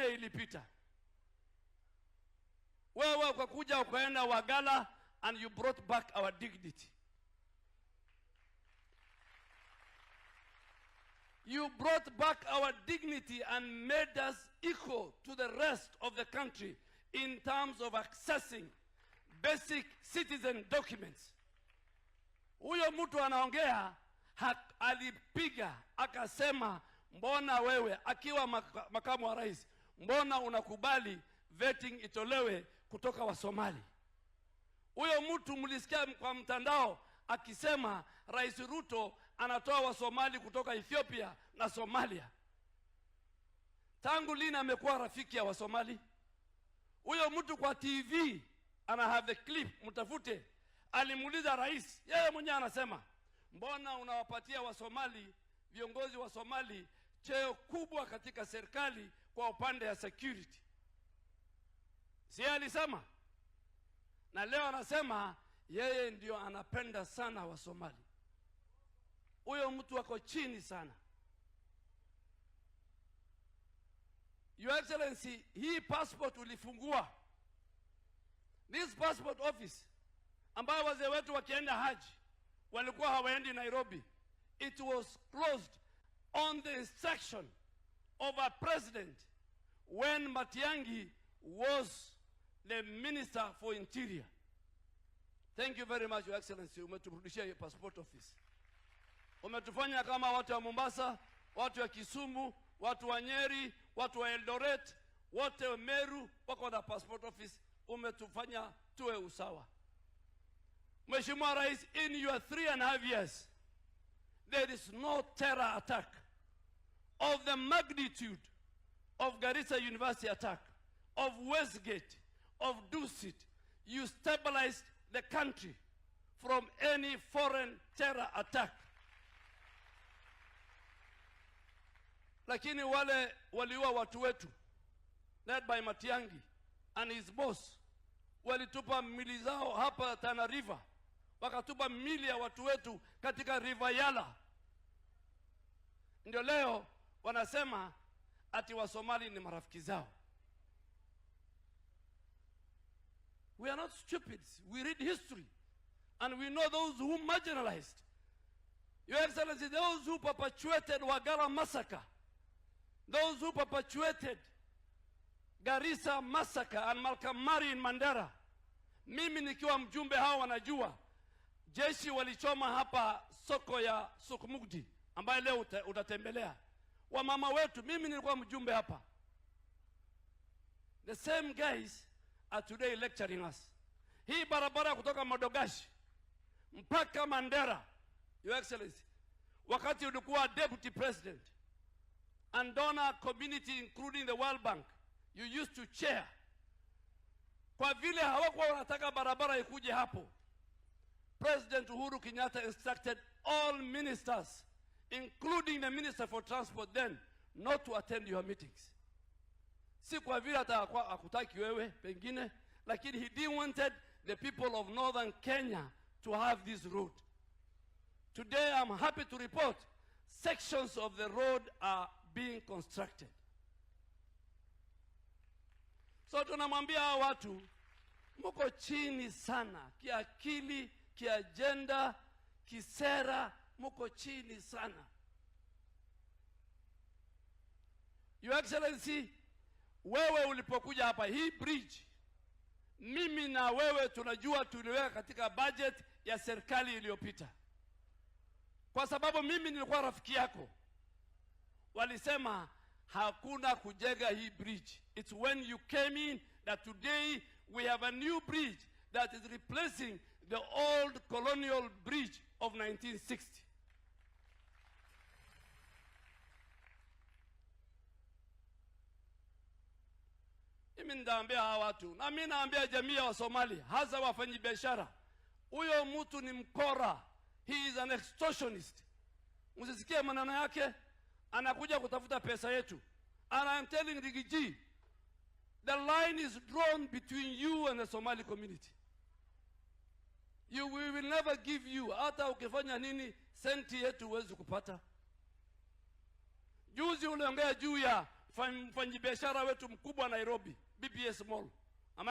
ingine ilipita. Wewe ukakuja ukaenda Wagala and you brought back our dignity. You brought back our dignity and made us equal to the rest of the country in terms of accessing basic citizen documents. Huyo mtu anaongea alipiga akasema, mbona wewe akiwa makamu wa rais, mbona unakubali vetting itolewe kutoka wa Somali? Huyo mtu mlisikia kwa mtandao akisema Rais Ruto anatoa wa Somali kutoka Ethiopia na Somalia. Tangu lini amekuwa rafiki ya wa Somali? Huyo mtu kwa TV ana have the clip, mtafute. Alimuuliza rais, yeye mwenyewe anasema, mbona unawapatia wa Somali, viongozi wa Somali, cheo kubwa katika serikali kwa upande ya security? Si alisema? Na leo anasema yeye ndio anapenda sana wa Somali. Huyo mtu wako chini sana. Your Excellency, hii passport ulifungua. This passport office ambayo wazee wetu wakienda haji walikuwa hawaendi Nairobi. It was closed on the instruction of a president when Matiang'i was the Minister for Interior. Thank you very much, Your Excellency. Umeturudishia passport office. Umetufanya kama watu wa Mombasa, watu wa Kisumu, watu wa Nyeri, watu wa Eldoret, wote wa Meru wako na passport office. Umetufanya tuwe usawa. Mheshimiwa Rais, in your 3.5 years, there is no terror attack of the magnitude of Garissa University attack, of Westgate, of Dusit. You stabilized the country from any foreign terror attack. Lakini wale waliua watu wetu, led by Matiang'i and his boss, walitupa mili zao hapa Tana River, wakatupa mili ya watu wetu katika River Yala. Ndio leo wanasema ati wa Somali ni marafiki zao. We are not stupid. We read history and we know those who marginalized. Your Excellency, those who perpetuated Wagala massacre, those who perpetuated Garissa massacre and Malkamari in Mandera. Mimi nikiwa mjumbe hao wanajua. Jeshi walichoma hapa soko ya Sukmugdi ambaye leo utatembelea. Wamama wetu, mimi nilikuwa mjumbe hapa. The same guys are today lecturing us. Hii barabara kutoka Modogashi mpaka Mandera, Your Excellency, wakati ulikuwa deputy president and donor community including the World Bank, you used to chair. Kwa vile hawakuwa wanataka barabara ikuje hapo, President Uhuru Kenyatta instructed all ministers, including the Minister for Transport then, not to attend your meetings. Si kwa vile atakuwa akutaki wewe pengine, lakini he didn't wanted the people of northern Kenya to have this road. Today I'm happy to report sections of the road are being constructed. So tunamwambia hawa watu, mko chini sana kiakili, kiagenda, kisera, mko chini sana. Your Excellency, wewe ulipokuja hapa hii bridge, mimi na wewe tunajua tuliweka katika budget ya serikali iliyopita. Kwa sababu mimi nilikuwa rafiki yako. Walisema hakuna kujenga hii bridge. It's when you came in that today we have a new bridge that is replacing the old colonial bridge of 1960. Mimi ndaambia hawa watu, na mimi naambia jamii ya Somali, hasa wafanyi biashara, huyo mtu ni mkora. He is an extortionist. Msisikie maneno yake, anakuja kutafuta pesa yetu. And I am telling Rigiji, the line is drawn between you and the Somali community. We will never give you, hata ukifanya nini, senti yetu huwezi kupata. Juzi uliongea juu ya mfanyabiashara wetu mkubwa Nairobi, BPS Mall.